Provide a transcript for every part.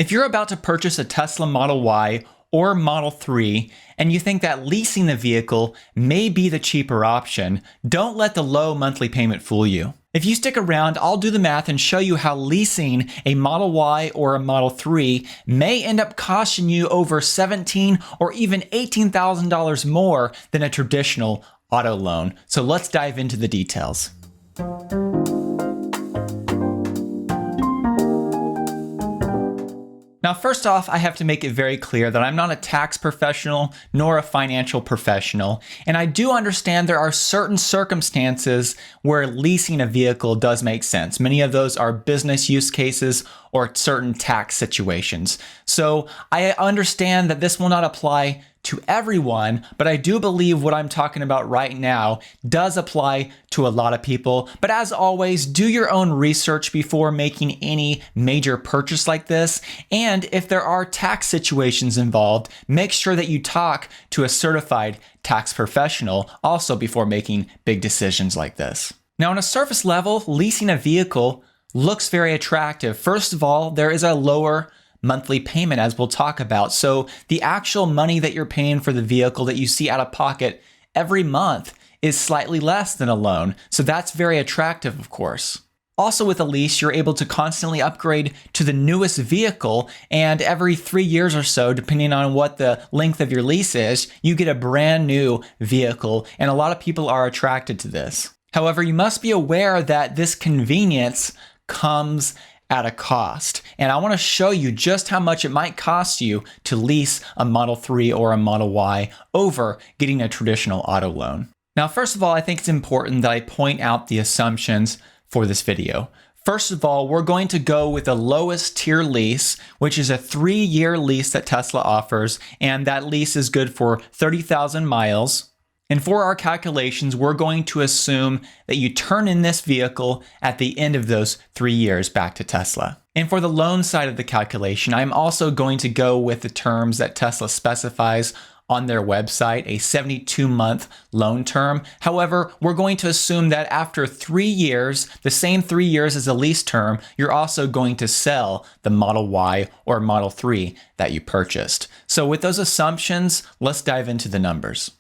If you're about to purchase a Tesla Model Y or Model 3 and you think that leasing the vehicle may be the cheaper option, don't let the low monthly payment fool you. If you stick around, I'll do the math and show you how leasing a Model Y or a Model 3 may end up costing you over $17,000 or even $18,000 more than a traditional auto loan. So let's dive into the details. Now, first off, I have to make it very clear that I'm not a tax professional nor a financial professional, and I do understand there are certain circumstances where leasing a vehicle does make sense. Many of those are business use cases or certain tax situations. So I understand that this will not apply to everyone, but I do believe what I'm talking about right now does apply to a lot of people. But as always, do your own research before making any major purchase like this. And if there are tax situations involved, make sure that you talk to a certified tax professional also before making big decisions like this. Now, on a surface level, leasing a vehicle looks very attractive. First of all, there is a lower monthly payment, as we'll talk about. So the actual money that you're paying for the vehicle that you see out of pocket every month is slightly less than a loan. So that's very attractive, of course. Also with a lease, you're able to constantly upgrade to the newest vehicle, and every 3 years or so, depending on what the length of your lease is, you get a brand new vehicle, and a lot of people are attracted to this. However, you must be aware that this convenience comes at a cost. And I want to show you just how much it might cost you to lease a Model 3 or a Model Y over getting a traditional auto loan. Now, first of all, I think it's important that I point out the assumptions for this video. First of all, we're going to go with the lowest tier lease, which is a 3-year lease that Tesla offers, and that lease is good for 30,000 miles. And for our calculations, we're going to assume that you turn in this vehicle at the end of those 3 years back to Tesla. And for the loan side of the calculation, I'm also going to go with the terms that Tesla specifies on their website, a 72-month loan term. However, we're going to assume that after 3 years, the same 3 years as a lease term, you're also going to sell the Model Y or Model 3 that you purchased. So with those assumptions, let's dive into the numbers.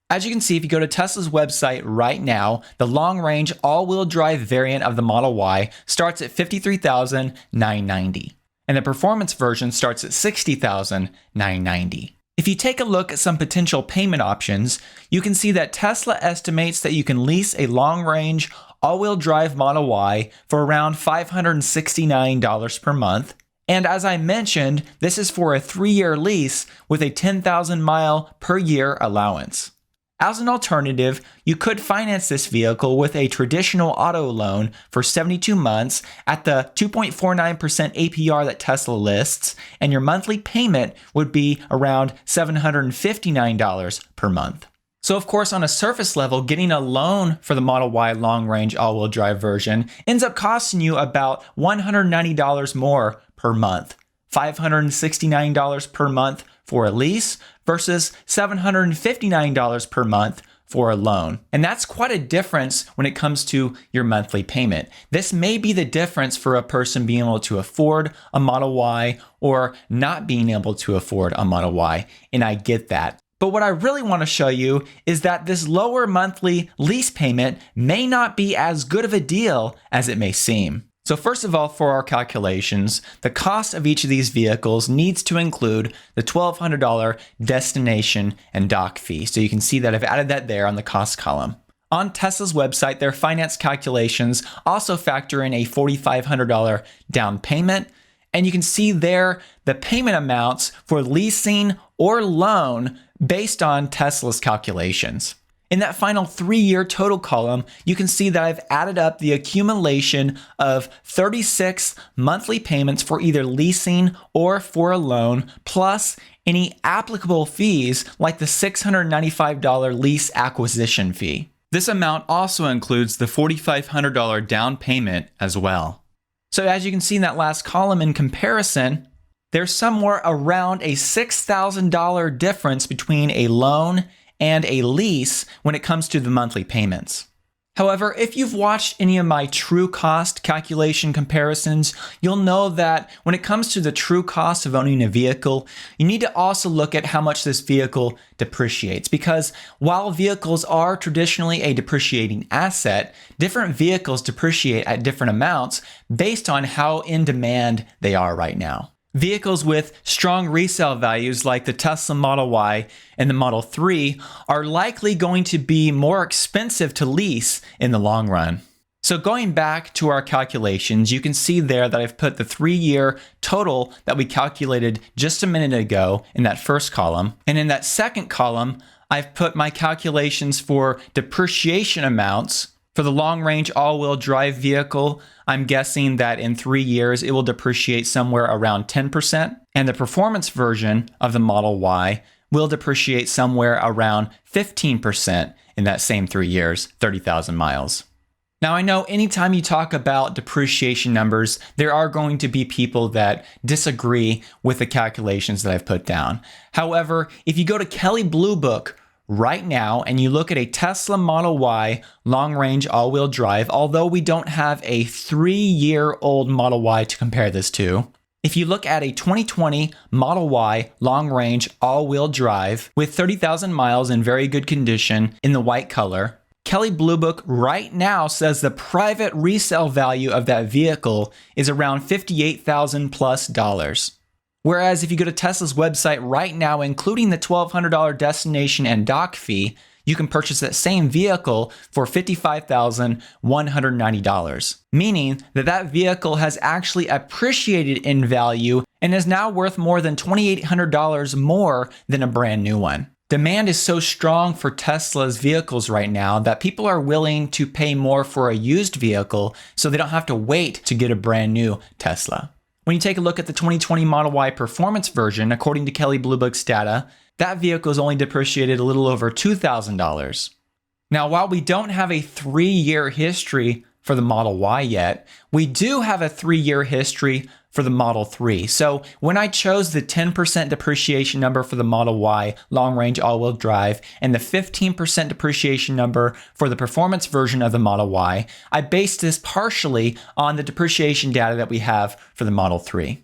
As you can see, if you go to Tesla's website right now, the long-range all-wheel drive variant of the Model Y starts at $53,990, and the performance version starts at $60,990. If you take a look at some potential payment options, you can see that Tesla estimates that you can lease a long-range all-wheel drive Model Y for around $569 per month. And as I mentioned, this is for a 3-year lease with a 10,000 mile per year allowance. As an alternative, you could finance this vehicle with a traditional auto loan for 72 months at the 2.49% APR that Tesla lists, and your monthly payment would be around $759 per month. So of course, on a surface level, getting a loan for the Model Y long-range all-wheel drive version ends up costing you about $190 more per month, $569 per month for a lease versus $759 per month for a loan. And that's quite a difference when it comes to your monthly payment. This may be the difference for a person being able to afford a Model Y or not being able to afford a Model Y, and I get that. But what I really want to show you is that this lower monthly lease payment may not be as good of a deal as it may seem. So first of all, for our calculations, the cost of each of these vehicles needs to include the $1,200 destination and dock fee. So you can see that I've added that there on the cost column. On Tesla's website, their finance calculations also factor in a $4,500 down payment. And you can see there the payment amounts for leasing or loan based on Tesla's calculations. In that final 3-year total column, you can see that I've added up the accumulation of 36 monthly payments for either leasing or for a loan, plus any applicable fees like the $695 lease acquisition fee. This amount also includes the $4,500 down payment as well. So as you can see in that last column, in comparison, there's somewhere around a $6,000 difference between a loan and a lease when it comes to the monthly payments. However, if you've watched any of my true cost calculation comparisons, you'll know that when it comes to the true cost of owning a vehicle, you need to also look at how much this vehicle depreciates. Because while vehicles are traditionally a depreciating asset, different vehicles depreciate at different amounts based on how in demand they are right now. Vehicles with strong resale values like the Tesla Model Y and the Model 3 are likely going to be more expensive to lease in the long run. So going back to our calculations, you can see there that I've put the 3-year total that we calculated just a minute ago in that first column. And in that second column, I've put my calculations for depreciation amounts. For the long-range all-wheel drive vehicle, I'm guessing that in 3 years it will depreciate somewhere around 10%, and the performance version of the Model Y will depreciate somewhere around 15% in that same 3 years, 30,000 miles. Now, I know anytime you talk about depreciation numbers, there are going to be people that disagree with the calculations that I've put down. However, if you go to Kelley Blue Book right now and you look at a Tesla Model Y long-range all-wheel drive, although we don't have a 3-year-old Model Y to compare this to, if you look at a 2020 Model Y long-range all-wheel drive with 30,000 miles in very good condition in the white color, Kelley Blue Book right now says the private resale value of that vehicle is around $58,000 plus. Whereas if you go to Tesla's website right now, including the $1,200 destination and dock fee, you can purchase that same vehicle for $55,190, meaning that that vehicle has actually appreciated in value and is now worth more than $2,800 more than a brand new one. Demand is so strong for Tesla's vehicles right now that people are willing to pay more for a used vehicle so they don't have to wait to get a brand new Tesla. When you take a look at the 2020 Model Y performance version, according to Kelley Blue Book's data, that vehicle is only depreciated a little over $2,000. Now, while we don't have a 3-year history for the Model Y yet, we do have a 3-year history for the Model 3. So when I chose the 10% depreciation number for the Model Y long-range all-wheel drive and the 15% depreciation number for the performance version of the Model Y, I based this partially on the depreciation data that we have for the Model 3.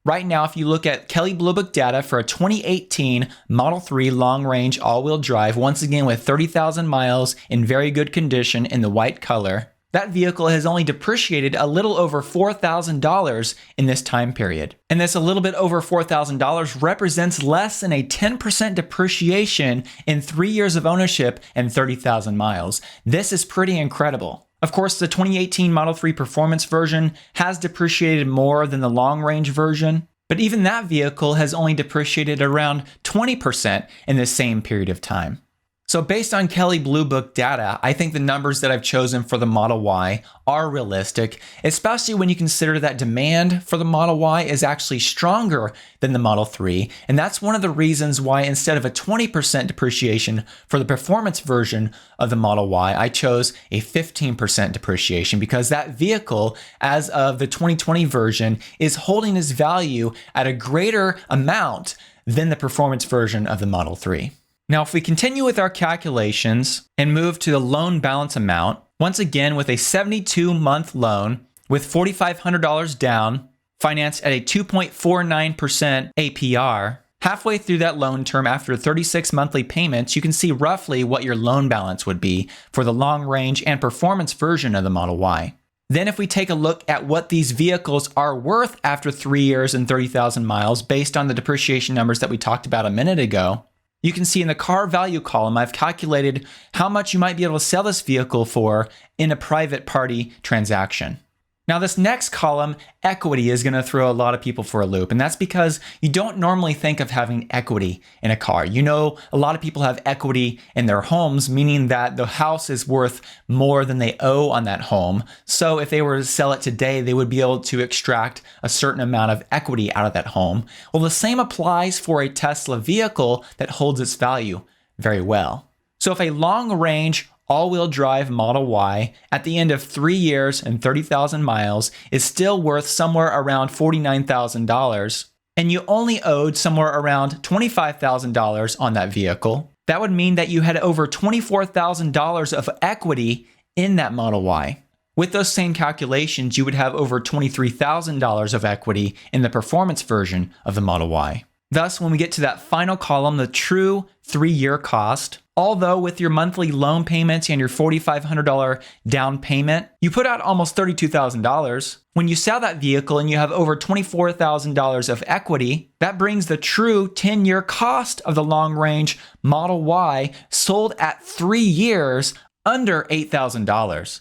Right now, if you look at Kelley Blue Book data for a 2018 Model 3 long-range all-wheel drive, once again with 30,000 miles in very good condition in the white color, that vehicle has only depreciated a little over $4,000 in this time period. And this a little bit over $4,000 represents less than a 10% depreciation in 3 years of ownership and 30,000 miles. This is pretty incredible. Of course, the 2018 Model 3 performance version has depreciated more than the long-range version, but even that vehicle has only depreciated around 20% in the same period of time. So based on Kelley Blue Book data, I think the numbers that I've chosen for the Model Y are realistic, especially when you consider that demand for the Model Y is actually stronger than the Model 3. And that's one of the reasons why instead of a 20% depreciation for the performance version of the Model Y, I chose a 15% depreciation because that vehicle, as of the 2020 version, is holding its value at a greater amount than the performance version of the Model 3. Now, if we continue with our calculations and move to the loan balance amount, once again with a 72-month loan with $4,500 down, financed at a 2.49% APR, halfway through that loan term after 36 monthly payments, you can see roughly what your loan balance would be for the long-range and performance version of the Model Y. Then if we take a look at what these vehicles are worth after 3 years and 30,000 miles based on the depreciation numbers that we talked about a minute ago, you can see in the car value column, I've calculated how much you might be able to sell this vehicle for in a private party transaction. Now, this next column, equity, is going to throw a lot of people for a loop, and that's because you don't normally think of having equity in a car. You know, a lot of people have equity in their homes, meaning that the house is worth more than they owe on that home. So if they were to sell it today, they would be able to extract a certain amount of equity out of that home. Well, the same applies for a Tesla vehicle that holds its value very well. So if a long-range all-wheel drive Model Y at the end of 3 years and 30,000 miles is still worth somewhere around $49,000, and you only owed somewhere around $25,000 on that vehicle, that would mean that you had over $24,000 of equity in that Model Y. With those same calculations, you would have over $23,000 of equity in the performance version of the Model Y. Thus, when we get to that final column, the true 3-year cost, although with your monthly loan payments and your $4,500 down payment, you put out almost $32,000. When you sell that vehicle and you have over $24,000 of equity, that brings the true 10-year cost of the long-range Model Y sold at 3 years under $8,000.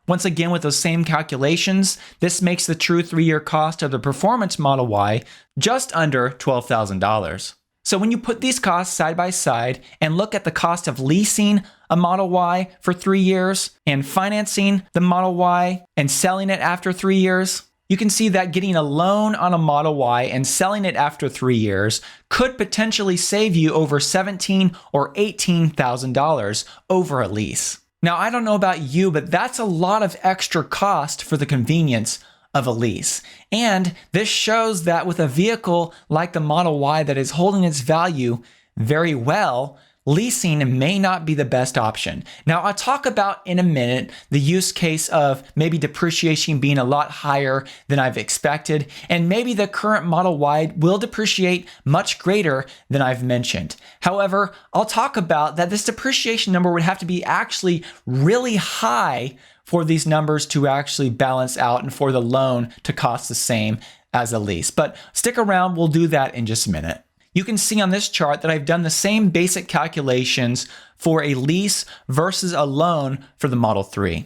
Once again, with those same calculations, this makes the true 3-year cost of the performance Model Y just under $12,000. So when you put these costs side by side and look at the cost of leasing a Model Y for 3 years and financing the Model Y and selling it after 3 years, you can see that getting a loan on a Model Y and selling it after 3 years could potentially save you over $17,000 or $18,000 over a lease. Now, I don't know about you, but that's a lot of extra cost for the convenience of a lease. And this shows that with a vehicle like the Model Y that is holding its value very well, leasing may not be the best option. Now, I'll talk about in a minute the use case of maybe depreciation being a lot higher than I've expected, and maybe the current Model Y will depreciate much greater than I've mentioned. However, I'll talk about that this depreciation number would have to be actually really high for these numbers to actually balance out and for the loan to cost the same as a lease. But stick around, we'll do that in just a minute. You can see on this chart that I've done the same basic calculations for a lease versus a loan for the Model 3.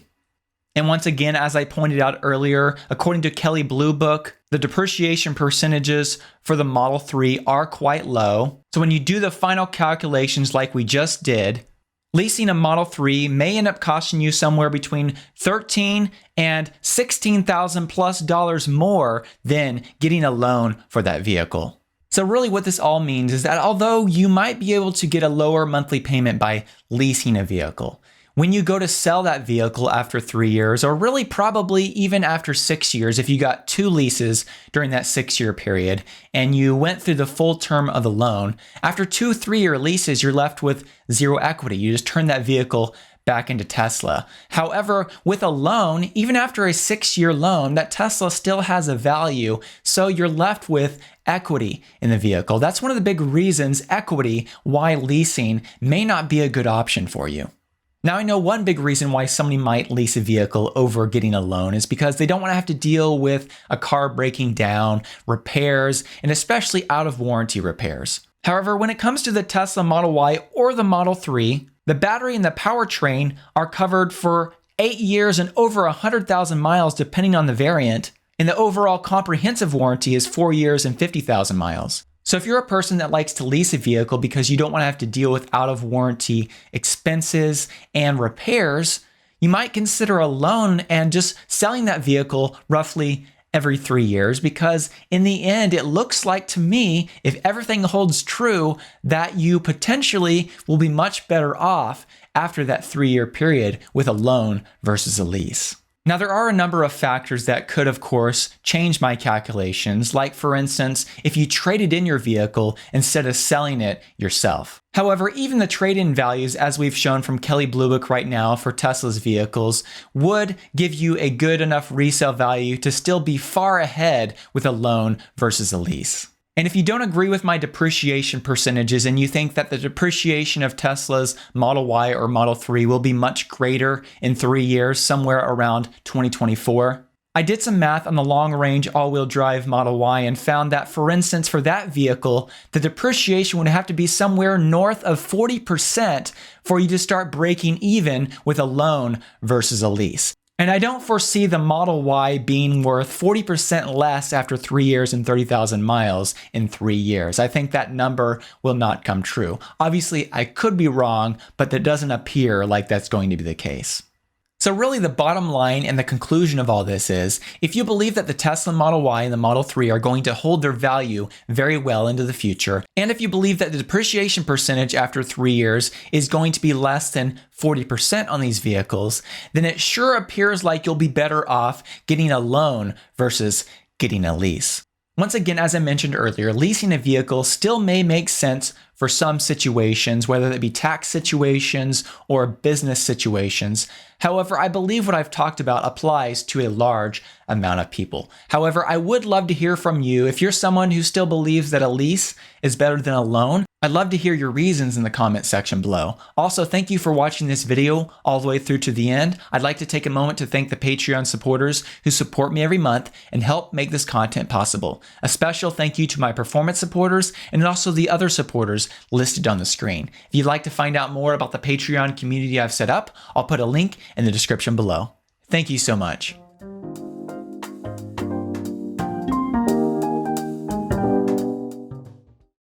And once again, as I pointed out earlier, according to Kelley Blue Book, the depreciation percentages for the Model 3 are quite low. So when you do the final calculations like we just did, leasing a Model 3 may end up costing you somewhere between $13,000 and $16,000 plus more than getting a loan for that vehicle. So really what this all means is that although you might be able to get a lower monthly payment by leasing a vehicle, when you go to sell that vehicle after 3 years, or really probably even after 6 years, if you got 2 leases during that 6-year period and you went through the full term of the loan, after 2 3-year leases, you're left with zero equity. You just turn that vehicle back into Tesla. However, with a loan, even after a 6-year loan, that Tesla still has a value, so you're left with equity in the vehicle. That's one of the big reasons equity, why leasing may not be a good option for you. Now, I know one big reason why somebody might lease a vehicle over getting a loan is because they don't want to have to deal with a car breaking down, repairs, and especially out of warranty repairs. However, when it comes to the Tesla Model Y or the Model 3, the battery and the powertrain are covered for 8 years and over 100,000 miles depending on the variant, and the overall comprehensive warranty is 4 years and 50,000 miles. So if you're a person that likes to lease a vehicle because you don't want to have to deal with out of warranty expenses and repairs, you might consider a loan and just selling that vehicle roughly every 3 years, because in the end, it looks like to me, if everything holds true, that you potentially will be much better off after that 3-year period with a loan versus a lease. Now, there are a number of factors that could, of course, change my calculations, like, for instance, if you traded in your vehicle instead of selling it yourself. However, even the trade-in values, as we've shown from Kelley Blue Book right now for Tesla's vehicles, would give you a good enough resale value to still be far ahead with a loan versus a lease. And if you don't agree with my depreciation percentages and you think that the depreciation of Tesla's Model Y or Model 3 will be much greater in 3 years, somewhere around 2024, I did some math on the long-range all-wheel drive Model Y and found that, for instance, for that vehicle, the depreciation would have to be somewhere north of 40% for you to start breaking even with a loan versus a lease. And I don't foresee the Model Y being worth 40% less after 3 years and 30,000 miles in 3 years. I think that number will not come true. Obviously, I could be wrong, but that doesn't appear like that's going to be the case. So really the bottom line and the conclusion of all this is, if you believe that the Tesla Model Y and the Model 3 are going to hold their value very well into the future, and if you believe that the depreciation percentage after 3 years is going to be less than 40% on these vehicles, then it sure appears like you'll be better off getting a loan versus getting a lease. Once again, as I mentioned earlier, leasing a vehicle still may make sense for some situations, whether it be tax situations or business situations. However, I believe what I've talked about applies to a large amount of people. However, I would love to hear from you. If you're someone who still believes that a lease is better than a loan, I'd love to hear your reasons in the comment section below. Also, thank you for watching this video all the way through to the end. I'd like to take a moment to thank the Patreon supporters who support me every month and help make this content possible. A special thank you to my performance supporters and also the other supporters listed on the screen. If you'd like to find out more about the Patreon community I've set up, I'll put a link in the description below. Thank you so much.